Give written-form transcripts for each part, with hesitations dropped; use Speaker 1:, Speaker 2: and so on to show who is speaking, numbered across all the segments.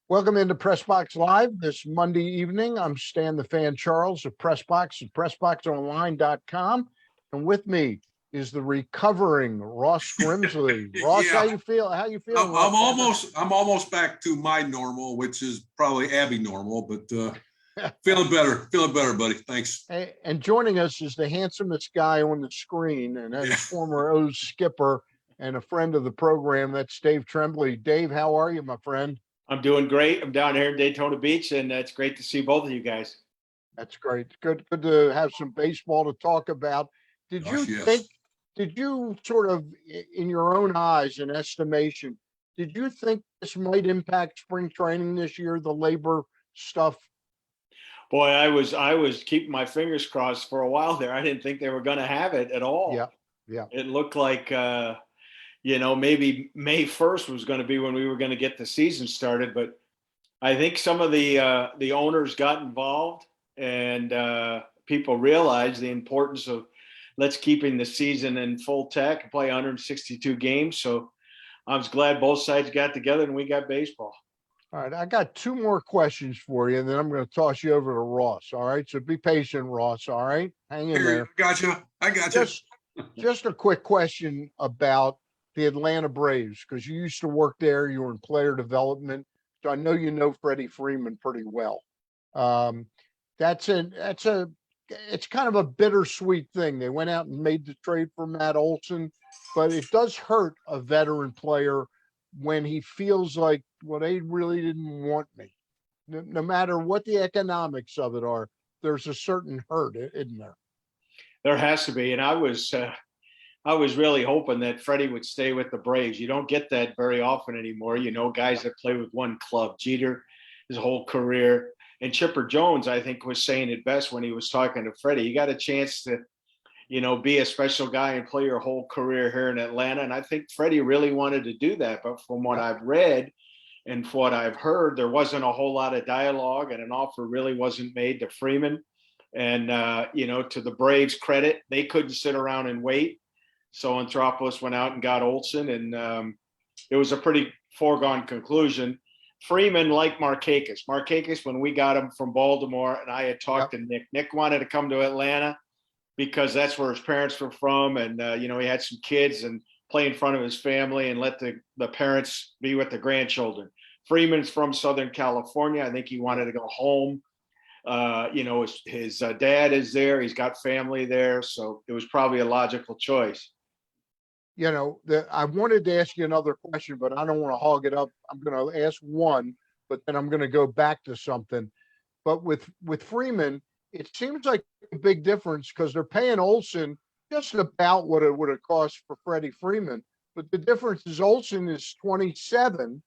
Speaker 1: Welcome into Pressbox Live this Monday evening. I'm Stan the Fan Charles of Pressbox at PressBoxOnline.com. And with me is the recovering Ross Grimsley. Ross,
Speaker 2: Yeah,
Speaker 1: how you feel? How you feeling?
Speaker 2: I'm almost back to my normal, which is probably Abby normal, but feeling better, buddy. Thanks.
Speaker 1: And joining us is the handsomest guy on the screen, and that is former O's skipper and a friend of the program. That's Dave Trembley. Dave, how are you, my friend?
Speaker 3: I'm doing great. I'm down here in Daytona Beach, and it's great to see both of you guys.
Speaker 1: That's great. Good to have some baseball to talk about. Did
Speaker 2: Gosh,
Speaker 1: you
Speaker 2: yes.
Speaker 1: think, did you sort of, in your own eyes and estimation, did you think this might impact spring training this year, the labor stuff?
Speaker 3: Boy, I was keeping my fingers crossed for a while there. I didn't think they were going to have it at all.
Speaker 1: Yeah.
Speaker 3: It looked like maybe May 1st was going to be when we were going to get the season started, but I think some of the owners got involved, and people realized the importance of let's keeping the season in full tech and play 162 games. So I was glad both sides got together and we got baseball.
Speaker 1: All right. I got two more questions for you, and then I'm going to toss you over to Ross. All right. So be patient, Ross. All right. Hang in there.
Speaker 2: I got you.
Speaker 1: Just a quick question about the Atlanta Braves, because you used to work there. You were in player development. So I know you know Freddie Freeman pretty well. It's kind of a bittersweet thing. They went out and made the trade for Matt Olson, but it does hurt a veteran player when he feels like, well, they really didn't want me. No matter what the economics of it are, there's a certain hurt, isn't there?
Speaker 3: There has to be, and I was really hoping that Freddie would stay with the Braves. You don't get that very often anymore. You know, guys that play with one club. Jeter, his whole career. And Chipper Jones, I think, was saying it best when he was talking to Freddie. You got a chance to, be a special guy and play your whole career here in Atlanta. And I think Freddie really wanted to do that. But from what I've read and from what I've heard, there wasn't a whole lot of dialogue, and an offer really wasn't made to Freeman. And, to the Braves' credit, they couldn't sit around and wait. So Anthopoulos went out and got Olson, and it was a pretty foregone conclusion. Freeman liked Markakis. Markakis, when we got him from Baltimore, and I had talked to Nick. Nick wanted to come to Atlanta because that's where his parents were from, and he had some kids and play in front of his family and let the parents be with the grandchildren. Freeman's from Southern California. I think he wanted to go home. His dad is there. He's got family there, so it was probably a logical choice.
Speaker 1: I wanted to ask you another question, but I don't want to hog it up. I'm going to ask one, but then I'm going to go back to something. But with Freeman, it seems like a big difference because they're paying Olson just about what it would have cost for Freddie Freeman. But the difference is Olson is 27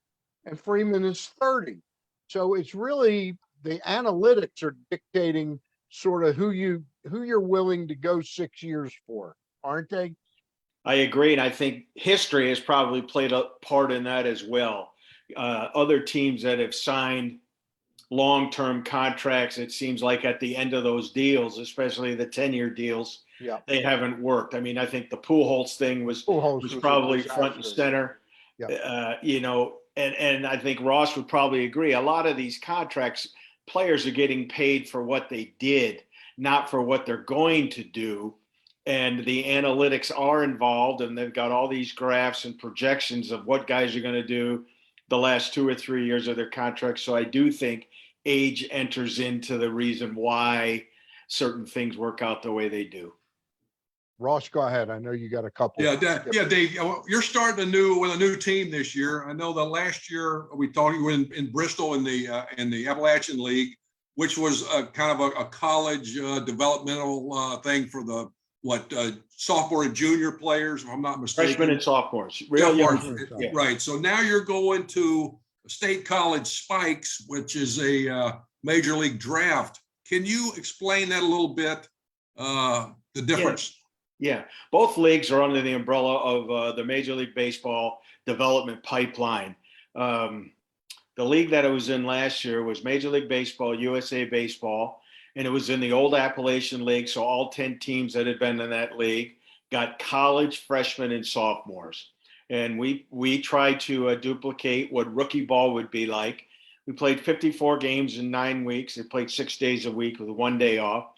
Speaker 1: and Freeman is 30. So it's really the analytics are dictating sort of who you're willing to go 6 years for, aren't they?
Speaker 3: I agree, and I think history has probably played a part in that as well. Other teams that have signed long-term contracts, it seems like at the end of those deals, especially the 10-year deals, they haven't worked. I mean, I think the Pujols thing was probably front and center. And I think Ross would probably agree. A lot of these contracts, players are getting paid for what they did, not for what they're going to do. And the analytics are involved, and they've got all these graphs and projections of what guys are going to do the last 2 or 3 years of their contracts. So I do think age enters into the reason why certain things work out the way they do.
Speaker 1: Ross, go ahead. I know you got a couple.
Speaker 2: Yeah, Dave, you're starting with a new team this year. I know that last year we talked, you were in Bristol in the Appalachian League, which was kind of a college developmental thing for the sophomore and junior players, if I'm not mistaken.
Speaker 3: Freshmen and sophomores.
Speaker 2: Right. So now you're going to State College Spikes, which is a major league draft. Can you explain that a little bit, the difference?
Speaker 3: Yeah. Both leagues are under the umbrella of the Major League Baseball development pipeline. The league that I was in last year was Major League Baseball, USA Baseball, and it was in the old Appalachian League. So all 10 teams that had been in that league got college, freshmen, and sophomores. And we tried to duplicate what rookie ball would be like. We played 54 games in 9 weeks. They played 6 days a week with 1 day off.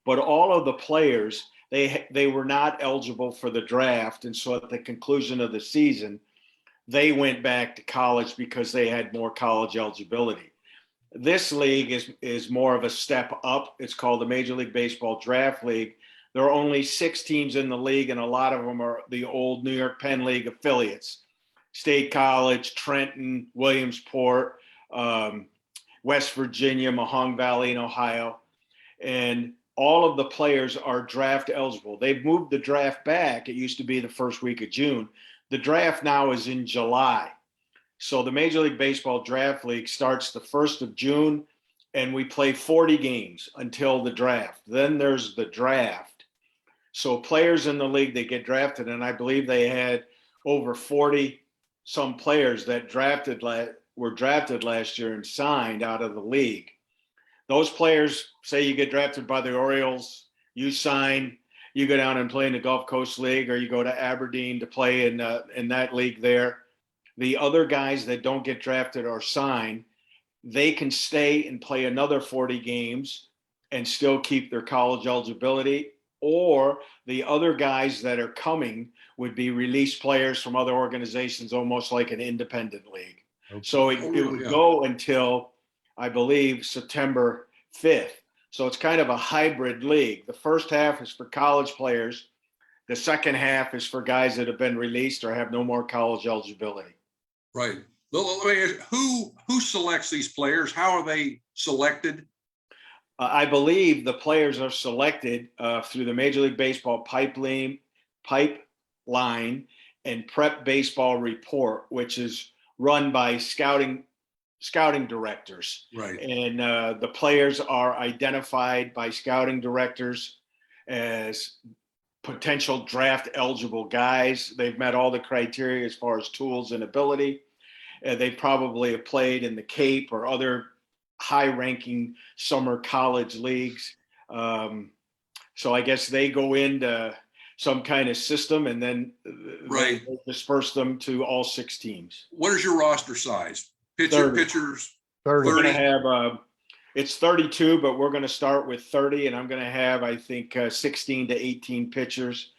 Speaker 3: But all of the players, they were not eligible for the draft. And so at the conclusion of the season, they went back to college because they had more college eligibility. This league is more of a step up. It's called the Major League Baseball Draft League. There are only 6 teams in the league, and a lot of them are the old New York Penn League affiliates. State College, Trenton, Williamsport, West Virginia, Mohawk Valley in Ohio. And all of the players are draft eligible. They've moved the draft back. It used to be the first week of June. The draft now is in July. So the Major League Baseball Draft League starts the 1st of June, and we play 40 games until the draft. Then there's the draft. So players in the league, they get drafted, and I believe they had over 40 some players that were drafted last year and signed out of the league. Those players, say you get drafted by the Orioles, you sign, you go down and play in the Gulf Coast League, or you go to Aberdeen to play in that league there. The other guys that don't get drafted or sign, they can stay and play another 40 games and still keep their college eligibility. Or the other guys that are coming would be released players from other organizations, almost like an independent league. Okay. So it would go until, I believe, September 5th. So it's kind of a hybrid league. The first half is for college players. The second half is for guys that have been released or have no more college eligibility.
Speaker 2: Right. Well, let me ask, who selects these players? How are they selected?
Speaker 3: I believe the players are selected through the Major League Baseball pipeline and Prep Baseball Report, which is run by scouting directors.
Speaker 2: Right.
Speaker 3: And the players are identified by scouting directors as potential draft eligible guys. They've met all the criteria as far as tools and ability. They probably have played in the Cape or other high-ranking summer college leagues. So I guess they go into some kind of system, and then they disperse them to all 6 teams.
Speaker 2: What is your roster size? Pitchers?
Speaker 1: 30.
Speaker 3: We're going to have it's 32, but we're going to start with 30, and I'm going to have, I think, 16 to 18 pitchers.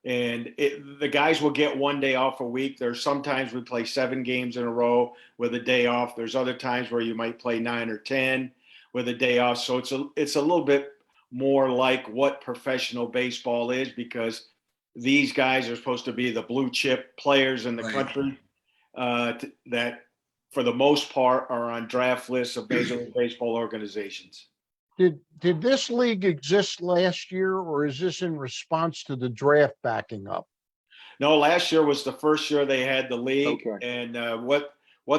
Speaker 3: And the guys will get 1 day off a week. There's sometimes we play 7 games in a row with a day off. There's other times where you might play 9 or 10 with a day off. So it's a little bit more like what professional baseball is, because these guys are supposed to be the blue chip players in the country that, for the most part, are on draft lists of Major League Baseball organizations.
Speaker 1: Did this league exist last year, or is this in response to the draft backing up?
Speaker 3: No, last year was the first year they had the league. Okay. And what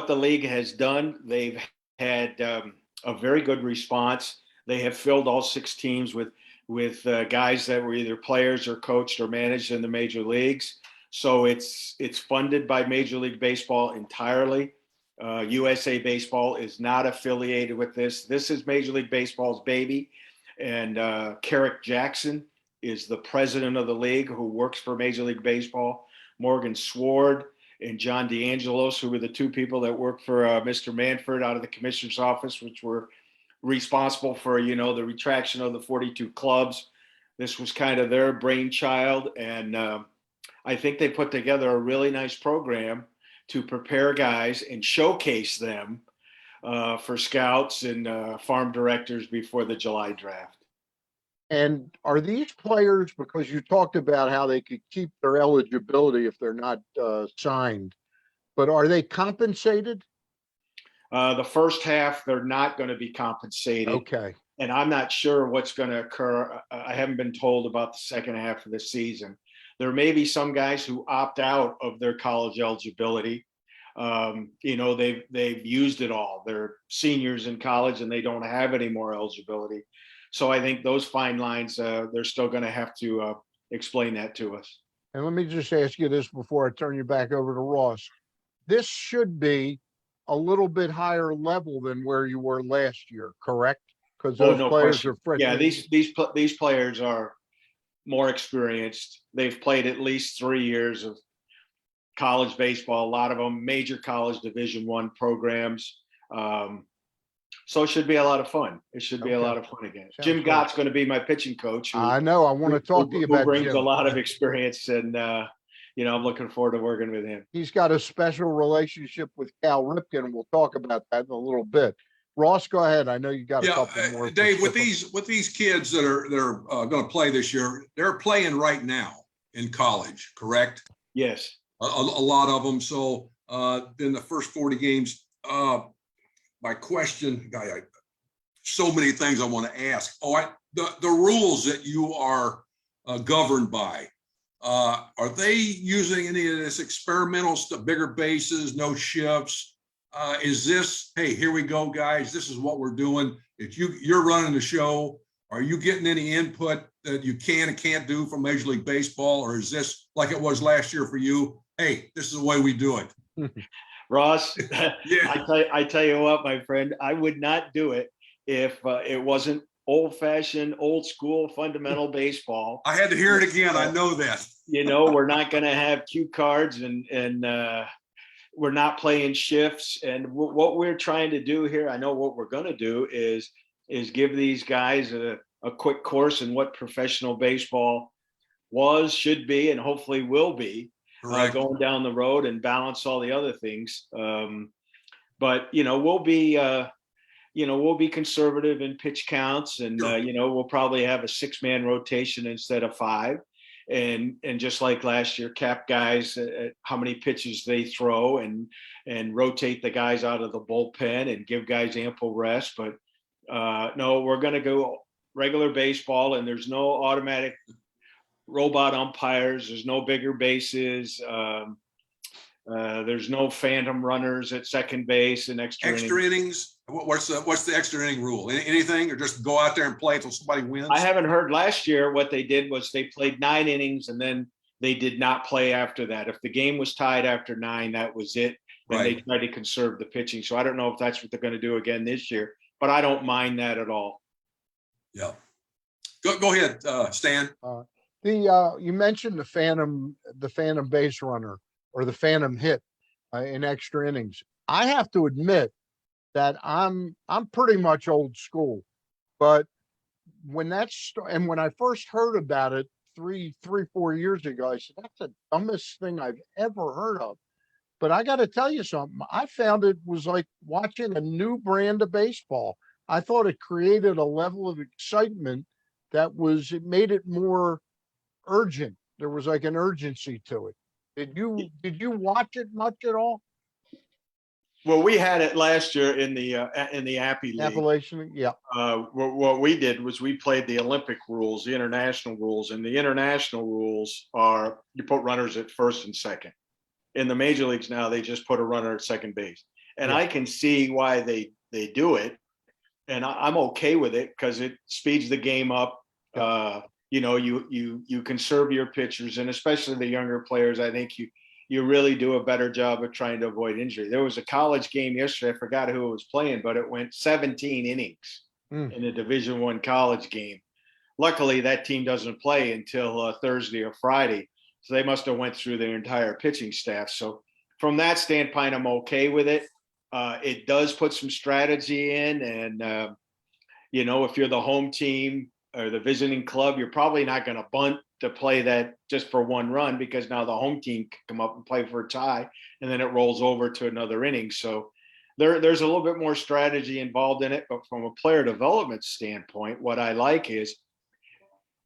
Speaker 3: the league has done, they've had a very good response. They have filled all 6 teams with guys that were either players or coached or managed in the major leagues. So it's funded by Major League Baseball entirely. USA Baseball is not affiliated with this. This is Major League Baseball's baby. And Carrick Jackson is the president of the league, who works for Major League Baseball. Morgan Sward and John DeAngelos, who were the 2 people that worked for Mr. Manfred out of the commissioner's office, which were responsible for, the retraction of the 42 clubs. This was kind of their brainchild. And I think they put together a really nice program to prepare guys and showcase them for scouts and farm directors before the July draft.
Speaker 1: And are these players, because you talked about how they could keep their eligibility if they're not signed, but are they compensated?
Speaker 3: The first half, they're not going to be compensated.
Speaker 1: Okay.
Speaker 3: And I'm not sure what's going to occur. I haven't been told about the second half of the season. There may be some guys who opt out of their college eligibility. They've used it all. They're seniors in college and they don't have any more eligibility. So I think those fine lines, they're still going to have to explain that to us.
Speaker 1: And let me just ask you this before I turn you back over to Ross. This should be a little bit higher level than where you were last year, correct? Because those players are fresh.
Speaker 3: Yeah, these players are more experienced. They've played at least 3 years of college baseball. A lot of them major college Division I programs. So it should be a lot of fun. It should be a
Speaker 1: Okay.
Speaker 3: lot of fun again.
Speaker 1: Sounds
Speaker 3: Jim
Speaker 1: good.
Speaker 3: Gott's going to be my pitching coach.
Speaker 1: I know. I want to talk to you
Speaker 3: who
Speaker 1: about
Speaker 3: brings a
Speaker 1: Jim.
Speaker 3: lot of experience, and I'm looking forward to working with him.
Speaker 1: He's got a special relationship with Cal Ripken. We'll talk about that in a little bit. Ross, go ahead. I know you got a couple more. for
Speaker 2: Dave, with
Speaker 1: Skipper.
Speaker 2: these kids that are going to play this year, they're playing right now in college, correct?
Speaker 3: Yes.
Speaker 2: A lot of them. So in the first 40 games, my question, so many things I want to ask. The rules that you are governed by, are they using any of this experimental stuff, bigger bases, no shifts? Is this, hey, here we go, guys, this is what we're doing. If you're running the show, are you getting any input that you can and can't do from Major League Baseball? Or is this like it was last year for you? Hey, this is the way we do it.
Speaker 3: Ross,
Speaker 2: Yeah.
Speaker 3: I tell you what, my friend, I would not do it if it wasn't old-fashioned, old-school, fundamental baseball.
Speaker 2: I had to hear it again. I know that.
Speaker 3: We're not going to have cue cards, and we're not playing shifts. And what we're trying to do here, I know what we're going to do is give these guys a quick course in what professional baseball was, should be, and hopefully will be. Going down the road, and balance all the other things. But we'll be conservative in pitch counts, and
Speaker 2: Sure.
Speaker 3: we'll probably have a 6-man rotation instead of 5, and just like last year, cap guys at how many pitches they throw, and rotate the guys out of the bullpen and give guys ample rest. But no, we're going to go regular baseball, and there's no automatic robot umpires. There's no bigger bases. There's no phantom runners at second base and extra
Speaker 2: innings. What's the extra inning rule? Anything, or just go out there and play until somebody wins?
Speaker 3: I haven't heard. Last year, what they did was they played 9 innings, and then they did not play after that. If the game was tied after 9, that was it. And they tried to conserve the pitching. So I don't know if that's what they're going to do again this year, but I don't mind that at all.
Speaker 2: Yeah. Go ahead, Stan.
Speaker 1: You mentioned the phantom base runner or the phantom hit in extra innings. I have to admit that I'm pretty much old school, but when when I first heard about it 4 years ago, I said, that's the dumbest thing I've ever heard of. But I got to tell you something. I found it was like watching a new brand of baseball. I thought it created a level of excitement it made it more urgent. There was like an urgency to it. Did you watch it much at all?
Speaker 3: Well, we had it last year in the Appy League.
Speaker 1: Appalachian, yeah.
Speaker 3: What we did was we played the Olympic rules, the international rules, and the international rules are you put runners at first and second. In the major leagues now, they just put a runner at second base, and I can see why they do it, and I'm okay with it because it speeds the game up. You conserve your pitchers, and especially the younger players. I think you really do a better job of trying to avoid injury. There was a college game yesterday. I forgot who it was playing, but it went 17 innings in a Division I college game. Luckily, that team doesn't play until Thursday or Friday, so they must have went through their entire pitching staff. So from that standpoint, I'm okay with it. It does put some strategy in, and if you're the home team or the visiting club, you're probably not going to bunt to play that just for one run, because now the home team can come up and play for a tie, and then it rolls over to another inning. So there's a little bit more strategy involved in it. But from a player development standpoint, what I like is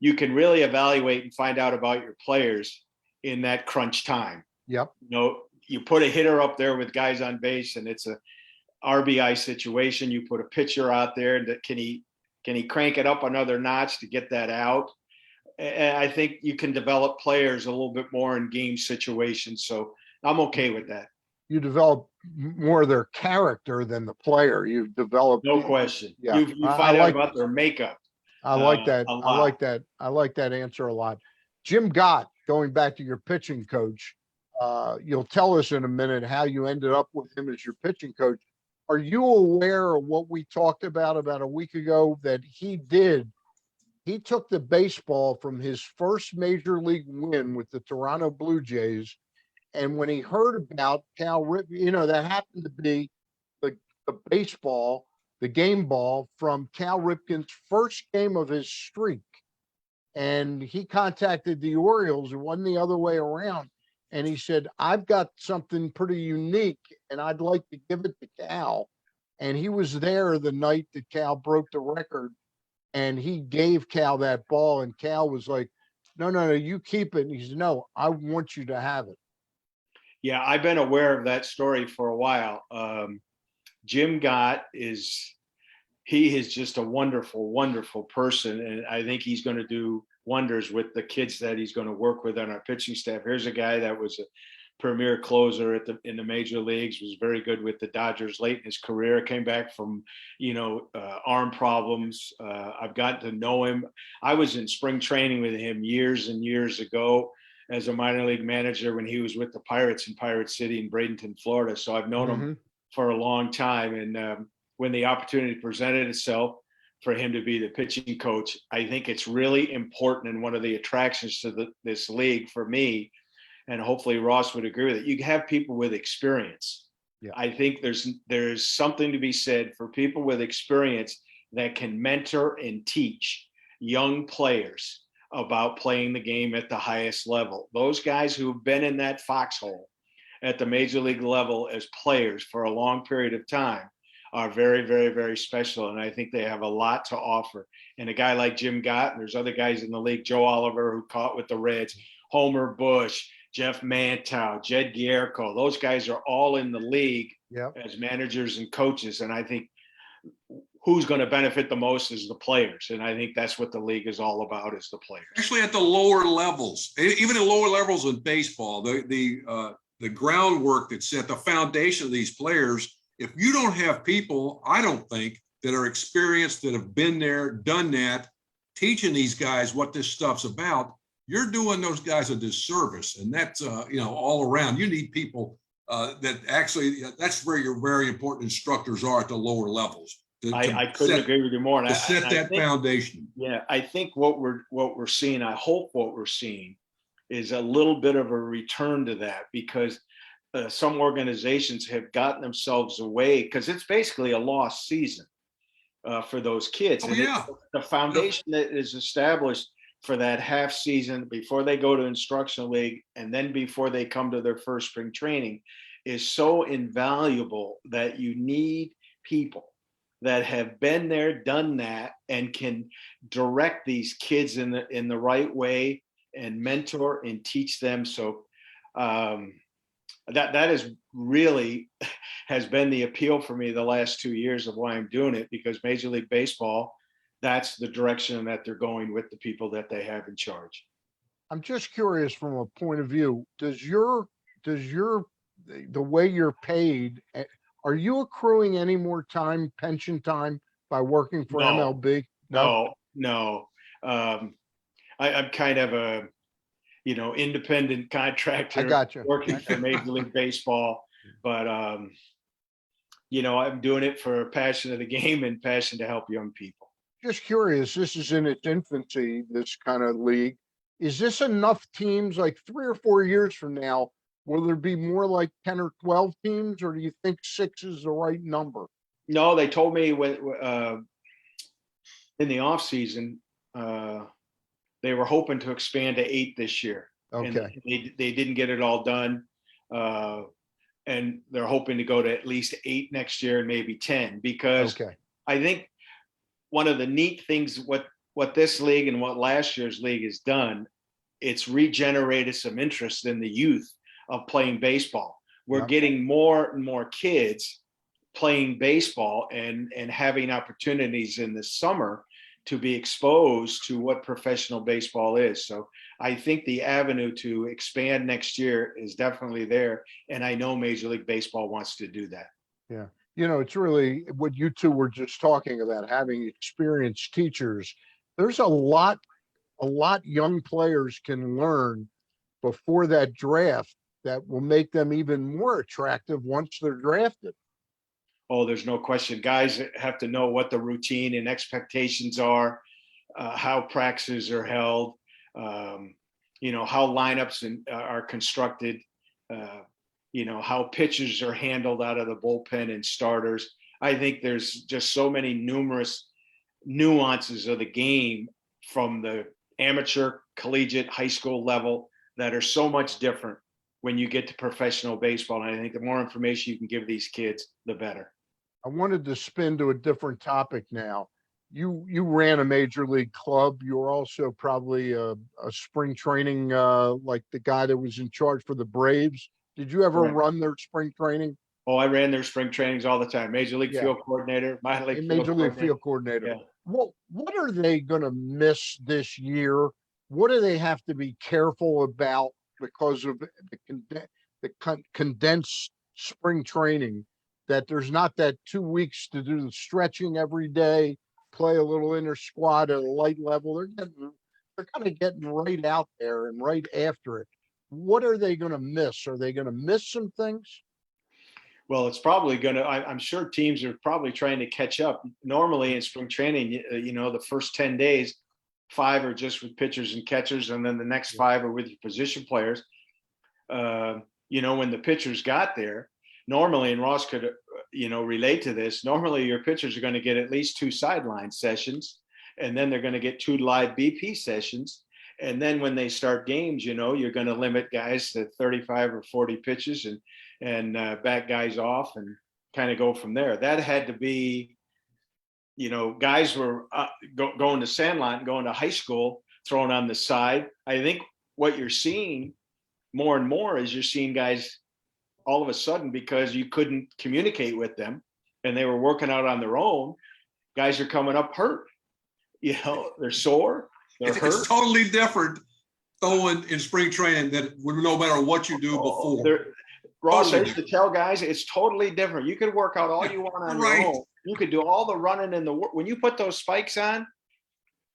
Speaker 3: you can really evaluate and find out about your players in that crunch time.
Speaker 1: Yep.
Speaker 3: You put a hitter up there with guys on base, and it's a RBI situation. You put a pitcher out there, and can he crank it up another notch to get that out? And I think you can develop players a little bit more in game situations. So I'm okay with that.
Speaker 1: You develop more of their character than the player. You've developed.
Speaker 3: No question.
Speaker 1: Yeah.
Speaker 3: You find out about their makeup.
Speaker 1: I like that. I like that answer a lot. Jim Gott, going back to your pitching coach, you'll tell us in a minute how you ended up with him as your pitching coach. Are you aware of what we talked about a week ago that he did? He took the baseball from his first major league win with the Toronto Blue Jays. And when he heard about Cal Ripken, that happened to be the the baseball, the game ball from Cal Ripken's first game of his streak. And he contacted the Orioles. It wasn't the other way around. And he said, I've got something pretty unique and I'd like to give it to Cal. And he was there the night that Cal broke the record. And he gave Cal that ball. And Cal was like, no, no, no, you keep it. And he said, no, I want you to have it.
Speaker 3: Yeah, I've been aware of that story for a while. Jim Gott he is just a wonderful, wonderful person. And I think he's going to do wonders with the kids that he's going to work with on our pitching staff. Here's a guy that was a premier closer in the major leagues, was very good with the Dodgers late in his career, came back from, arm problems. I've gotten to know him. I was in spring training with him years and years ago as a minor league manager when he was with the Pirates in Pirate City in Bradenton, Florida. So I've known him for a long time. And when the opportunity presented itself for him to be the pitching coach, I think it's really important. And one of the attractions to this league for me, and hopefully Ross would agree with it, you have people with experience. Yeah. I think there's something to be said for people with experience that can mentor and teach young players about playing the game at the highest level. Those guys who've been in that foxhole at the major league level as players for a long period of time are very, very, very special. And I think they have a lot to offer. And a guy like Jim Gott, and there's other guys in the league, Joe Oliver, who caught with the Reds, Homer Bush, Jeff Mantow, Jed Gierko, those guys are all in the league as managers and coaches. And I think who's going to benefit the most is the players. And I think that's what the league is all about, is the players.
Speaker 2: Actually, at the lower levels, even at lower levels in baseball, the groundwork that's set, the foundation of these players, if you don't have people, I don't think, that are experienced, that have been there, done that, teaching these guys what this stuff's about, you're doing those guys a disservice. And that's, all around. You need people that actually, that's where your very important instructors are at the lower levels.
Speaker 3: I couldn't agree with you more.
Speaker 2: To set that foundation.
Speaker 3: Yeah, I think what we're seeing, I hope what we're seeing is a little bit of a return to that, because some organizations have gotten themselves away, because it's basically a lost season for those kids.
Speaker 2: Oh, yeah.
Speaker 3: The foundation that is established for that half season before they go to instructional league and then before they come to their first spring training is so invaluable, that you need people that have been there, done that, and can direct these kids in the right way and mentor and teach them. So that is really has been the appeal for me the last 2 years of why I'm doing it, because Major League Baseball, that's the direction that they're going with the people that they have in charge.
Speaker 1: I'm just curious from a point of view, does the way you're paid, are you accruing any more pension time by working for MLB?
Speaker 3: No. I'm kind of a, independent contractor.
Speaker 1: I got you.
Speaker 3: Working for Major League Baseball, but I'm doing it for passion of the game and passion to help young people.
Speaker 1: Just curious, this is in its infancy, this kind of league. Is this enough teams, like 3 or 4 years from now? Will there be more like 10 or 12 teams, or do you think 6 is the right number?
Speaker 3: No, they told me in the off season, they were hoping to expand to 8 this year.
Speaker 1: Okay.
Speaker 3: And they didn't get it all done. And they're hoping to go to at least 8 next year and maybe 10, because I think one of the neat things, what this league and what last year's league has done, it's regenerated some interest in the youth of playing baseball. We're getting more and more kids playing baseball and having opportunities in the summer to be exposed to what professional baseball is. So I think the avenue to expand next year is definitely there. And I know Major League Baseball wants to do that.
Speaker 1: Yeah. It's really what you two were just talking about, having experienced teachers. There's a lot young players can learn before that draft that will make them even more attractive once they're drafted.
Speaker 3: Oh, there's no question. Guys have to know what the routine and expectations are, how practices are held, how lineups are constructed, how pitchers are handled out of the bullpen and starters. I think there's just so many numerous nuances of the game from the amateur, collegiate, high school level that are so much different when you get to professional baseball. And I think the more information you can give these kids, the better.
Speaker 1: I wanted to spin to a different topic now. You ran a major league club. You were also probably a spring training, like the guy that was in charge for the Braves. Did you ever
Speaker 3: Correct.
Speaker 1: run their spring training?
Speaker 3: Oh, I ran their spring trainings all the time. Major league
Speaker 1: Yeah.
Speaker 3: field coordinator, minor league
Speaker 1: A
Speaker 3: field
Speaker 1: major league
Speaker 3: coordinator.
Speaker 1: field coordinator.
Speaker 3: Yeah.
Speaker 1: What are they going to miss this year? What do they have to be careful about because of the condensed spring training? That there's not that 2 weeks to do the stretching every day, play a little inter squad at a light level. They're kind of getting right out there and right after it. What are they going to miss? Are they going to miss some things?
Speaker 3: Well, it's probably going to, I'm sure teams are probably trying to catch up. Normally in spring training, the first 10 days, 5 are just with pitchers and catchers, and then the next 5 are with your position players. When the pitchers got there, normally, and Ross could, relate to this, normally your pitchers are going to get at least 2 sideline sessions, and then they're going to get 2 live BP sessions. And then when they start games, you're going to limit guys to 35 or 40 pitches and back guys off and kind of go from there. That had to be, guys were going to Sandlot, going to high school, thrown on the side. I think what you're seeing more and more is you're seeing guys all of a sudden, because you couldn't communicate with them and they were working out on their own, guys are coming up hurt. They're sore. They're hurt.
Speaker 2: It's totally different throwing in spring training than no matter what you do before.
Speaker 3: Ross, I used to tell guys, it's totally different. You could work out all you want on your own. You could do all the running in the world. When you put those spikes on,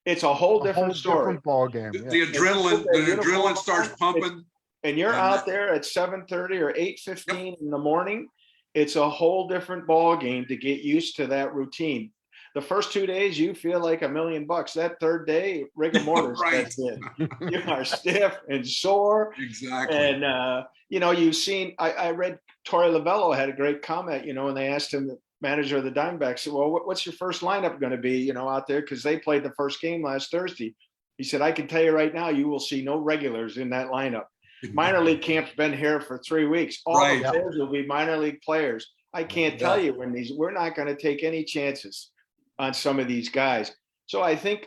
Speaker 3: it's a whole different story.
Speaker 1: Different ball game.
Speaker 2: The adrenaline starts pumping.
Speaker 3: And you're out there at 7:30 or 8:15 in the morning. It's a whole different ball game to get used to that routine. The first 2 days, you feel like $1 million. That third day, rigor mortis sets in. You are stiff and sore.
Speaker 2: Exactly.
Speaker 3: And, you've seen, I read Torey Lovello had a great comment, when they asked him, the manager of the Diamondbacks, said, well, what's your first lineup going to be, out there? Because they played the first game last Thursday. He said, I can tell you right now, you will see no regulars in that lineup. Minor league camp's been here for 3 weeks. All the players will be minor league players. I can't tell you when we're not going to take any chances on some of these guys. So I think,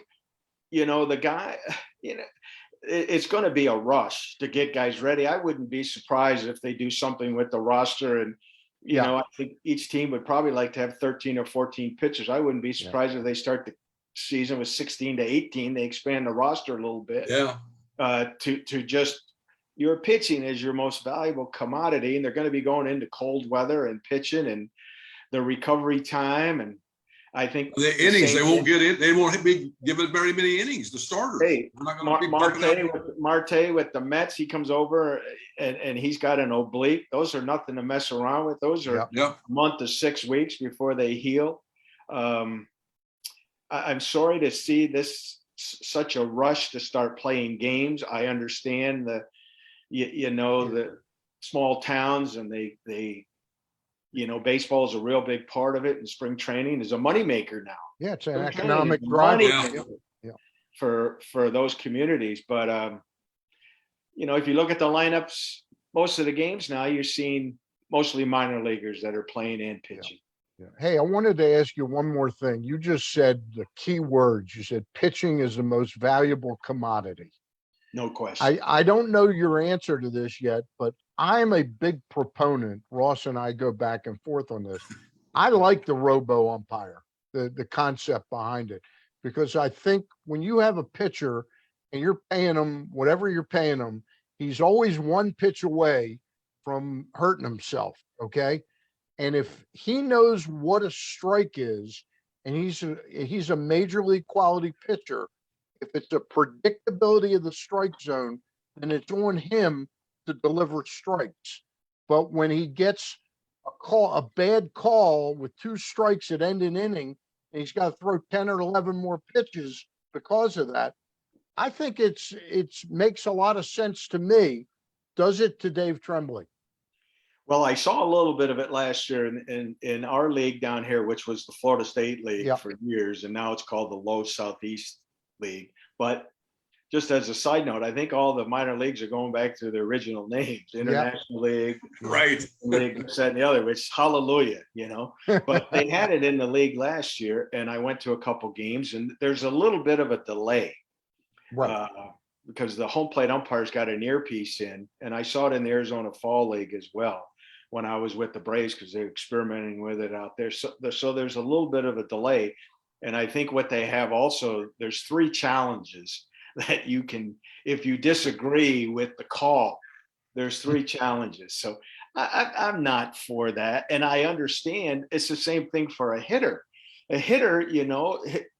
Speaker 3: the guy, it's going to be a rush to get guys ready. I wouldn't be surprised if they do something with the roster. And, I think each team would probably like to have 13 or 14 pitchers. I wouldn't be surprised if they start the season with 16 to 18. They expand the roster a little bit. To just, your pitching is your most valuable commodity, and they're going to be going into cold weather and pitching and the recovery time. And I think
Speaker 2: the innings, they won't get it. They won't be given very many innings. The starters.
Speaker 3: Hey, Marte with the Mets, he comes over and he's got an oblique. Those are nothing to mess around with. Those are a month to 6 weeks before they heal. I'm sorry to see this such a rush to start playing games. I understand the small towns, and they baseball is a real big part of it, and spring training is a moneymaker now.
Speaker 1: Yeah, it's an economic driver
Speaker 3: for those communities. But if you look at the lineups, most of the games now, you're seeing mostly minor leaguers that are playing and pitching.
Speaker 1: Hey, I wanted to ask you one more thing. You just said the key words. You said pitching is the most valuable commodity.
Speaker 3: No question.
Speaker 1: I don't know your answer to this yet, but I'm a big proponent. Ross and I go back and forth on this. I like the robo umpire, the concept behind it, because I think when you have a pitcher and you're paying him whatever you're paying him, he's always one pitch away from hurting himself. Okay. And if he knows what a strike is, and he's a major league quality pitcher, if it's a predictability of the strike zone, then it's on him to deliver strikes. But when he gets a bad call with 2 strikes that end an inning, and he's got to throw 10 or 11 more pitches because of that, I think it makes a lot of sense to me. Does it to Dave Trembley?
Speaker 3: Well, I saw a little bit of it last year in our league down here, which was the Florida State League
Speaker 1: Yep.
Speaker 3: for years, and now it's called the Low Southeast League. But just as a side note, I think all the minor leagues are going back to their original names, International League,
Speaker 2: Right.
Speaker 3: League, this, that, and the other, which hallelujah, But they had it in the league last year, and I went to a couple games, and there's a little bit of a delay.
Speaker 1: Right.
Speaker 3: Because the home plate umpires got an earpiece in, and I saw it in the Arizona Fall League as well when I was with the Braves because they're experimenting with it out there. So there's a little bit of a delay. And I think what they have also, there's 3 challenges that you can, if you disagree with the call, there's 3 challenges. So I'm not for that. And I understand it's the same thing for a hitter. A hitter,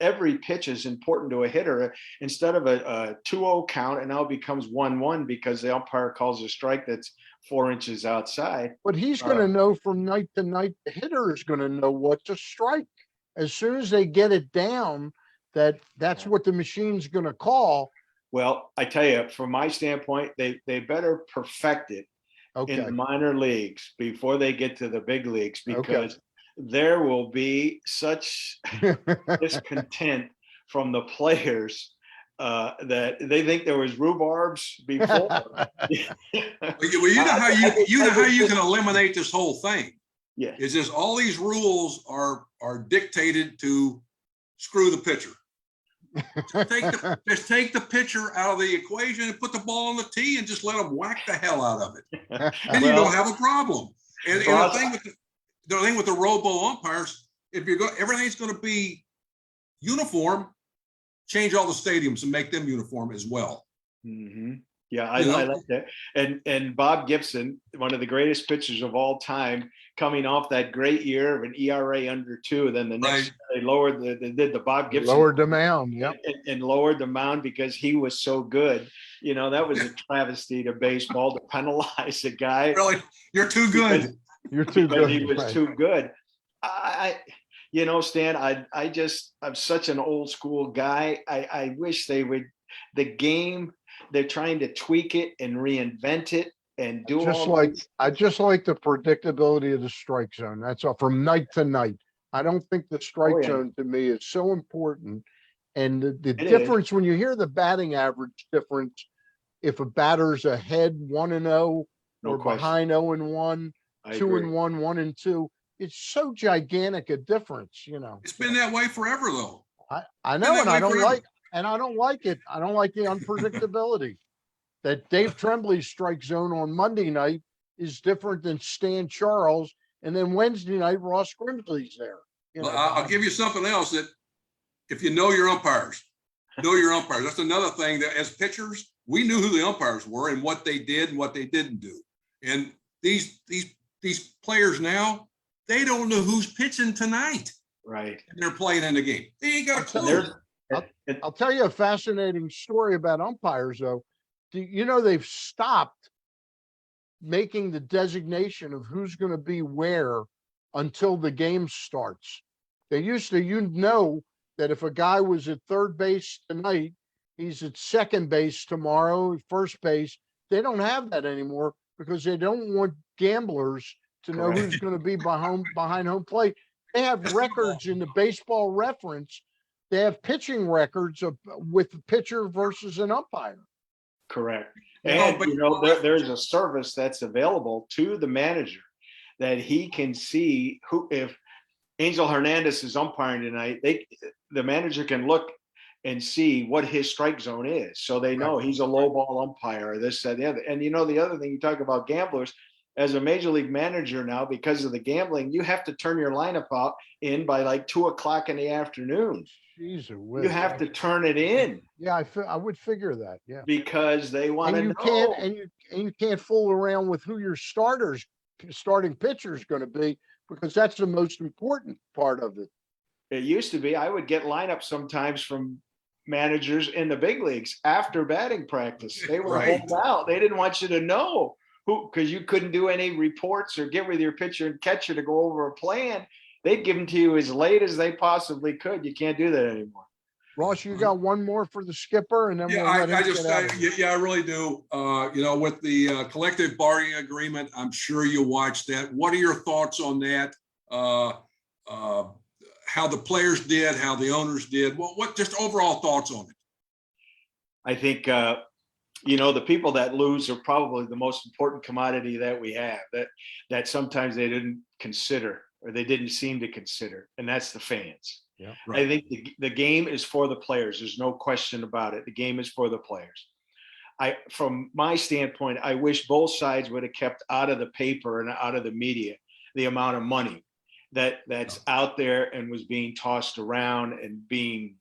Speaker 3: every pitch is important to a hitter. Instead of a 2-0 count, it now becomes 1-1 because the umpire calls a strike that's 4 inches outside.
Speaker 1: But he's going to know from night to night. The hitter is going to know what to strike. As soon as they get it down, that's what the machine's going to call.
Speaker 3: Well, I tell you, from my standpoint, they better perfect it in the minor leagues before they get to the big leagues, because there will be such discontent from the players that they think there was rhubarbs before.
Speaker 2: You know how you can eliminate this whole thing.
Speaker 3: Yeah,
Speaker 2: is just all these rules are dictated to screw the pitcher. Just take the pitcher out of the equation and put the ball on the tee and just let them whack the hell out of it. And you don't have a problem. And the thing with the robo umpires, if everything's going to be uniform, change all the stadiums and make them uniform as well.
Speaker 3: Mm-hmm. Yeah, I like that. And Bob Gibson, one of the greatest pitchers of all time, coming off that great year of an ERA under 2. Then the next they lowered they did the Bob Gibson
Speaker 1: lowered the mound,
Speaker 3: and lowered the mound because he was so good. That was a travesty to baseball to penalize a guy.
Speaker 2: Really, you're too good.
Speaker 1: You're too good.
Speaker 3: He was too good. Stan, I'm such an old school guy. I wish they would. The game, they're trying to tweak it and reinvent it and do
Speaker 1: I just like the predictability of the strike zone. That's all, from night to night. I don't think the strike zone to me is so important. And the difference when you hear the batting average difference, if a batter's ahead 1-0 or behind 0-1, 2-1, 1-2, it's so gigantic a difference,
Speaker 2: It's been that way forever, though.
Speaker 1: I know, and I don't like it. I don't like the unpredictability. That Dave Trembley's strike zone on Monday night is different than Stan Charles, and then Wednesday night Ross Grimsley's there.
Speaker 2: I'll give you something else that if you know your umpires, That's another thing that as pitchers, we knew who the umpires were and what they did and what they didn't do. And these players now, they don't know who's pitching tonight.
Speaker 3: Right.
Speaker 2: And they're playing in the game. They ain't got a clue.
Speaker 1: I'll tell you a fascinating story about umpires, though. They've stopped making the designation of who's going to be where until the game starts. They used to, that if a guy was at third base tonight, he's at second base tomorrow, first base. They don't have that anymore because they don't want gamblers to know who's going to be behind home plate. They have records in the Baseball Reference. They have pitching records with the pitcher versus an umpire.
Speaker 3: Correct. And there's a service that's available to the manager that he can see if Angel Hernandez is umpiring tonight, the manager can look and see what his strike zone is. So they know he's a low ball umpire, this, that, the other. And the other thing, you talk about gamblers, as a major league manager now, because of the gambling, you have to turn your lineup out in by like 2:00 in the afternoon.
Speaker 1: Jeez,
Speaker 3: you have to turn it in.
Speaker 1: Yeah, I would figure that. Yeah,
Speaker 3: because they want to know.
Speaker 1: You can't fool around with who your starting pitcher is going to be, because that's the most important part of it.
Speaker 3: It used to be I would get lineups sometimes from managers in the big leagues after batting practice. They were holding out. They didn't want you to know because you couldn't do any reports or get with your pitcher and catcher to go over a plan. They'd give them to you as late as they possibly could. You can't do that anymore.
Speaker 1: Ross, you got one more for the skipper, and then
Speaker 2: Yeah,
Speaker 1: we'll let him
Speaker 2: I just,
Speaker 1: get out of here.
Speaker 2: yeah, I really do. With the collective bargaining agreement, I'm sure you watched that. What are your thoughts on that? How the players did, how the owners did? What just overall thoughts on it?
Speaker 3: I think the people that lose are probably the most important commodity that we have that sometimes they didn't consider or they didn't seem to consider, and that's the fans.
Speaker 1: Yeah,
Speaker 3: right. I think the game is for the players. There's no question about it. The game is for the players. From my standpoint, I wish both sides would have kept out of the paper and out of the media the amount of money that's out there and was being tossed around and being,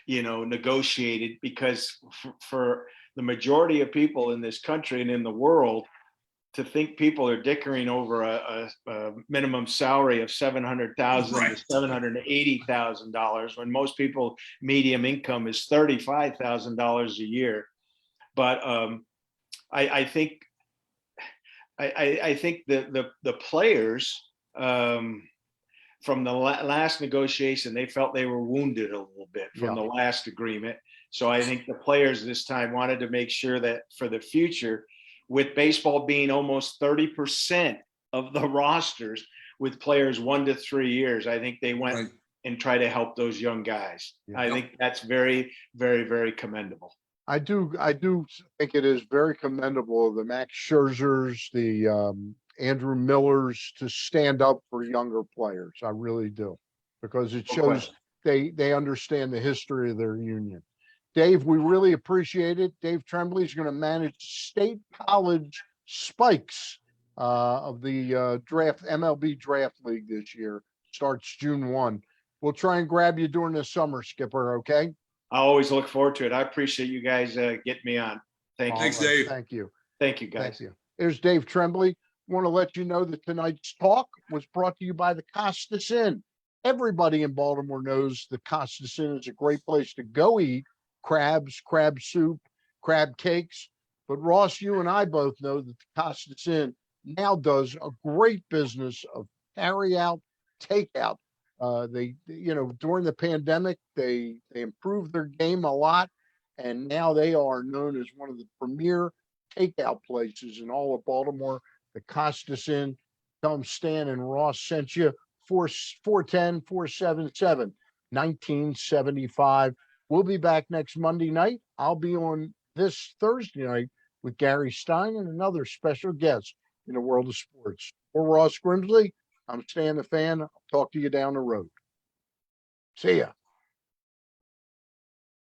Speaker 3: negotiated, because for the majority of people in this country and in the world, to think people are dickering over a minimum salary of $700,000 to $780,000 when most people medium income is $35,000 a year. But I think the players from the last negotiation, they felt they were wounded a little bit from the last agreement. So I think the players this time wanted to make sure that for the future, with baseball being almost 30% of the rosters with players 1 to 3 years, I think they went and tried to help those young guys. I think that's very, very, very commendable.
Speaker 1: I do think it is very commendable, the Max Scherzers, the Andrew Millers, to stand up for younger players. I really do, because it shows they understand the history of their union. Dave, we really appreciate it. Dave Trembley is going to manage State College Spikes of the draft MLB Draft League this year. Starts June 1. We'll try and grab you during the summer, Skipper, okay?
Speaker 3: I always look forward to it. I appreciate you guys getting me on. Thank you.
Speaker 2: Thanks, Dave.
Speaker 1: Thank you.
Speaker 3: Thank you, guys.
Speaker 1: Thank you. There's Dave Trembley. Want to let you know that tonight's talk was brought to you by the Costas Inn. Everybody in Baltimore knows the Costas Inn is a great place to go eat crabs, crab soup, crab cakes. But Ross, you and I both know that the Costas Inn now does a great business of carry out, takeout. They during the pandemic, they improved their game a lot, and now they are known as one of the premier takeout places in all of Baltimore. The Costas Inn. Tell them Stan and Ross sent you. 410-477-1975. We'll be back next Monday night. I'll be on this Thursday night with Gary Stein and another special guest in the world of sports. For Ross Grimsley, I'm Stan the Fan. I'll talk to you down the road. See ya.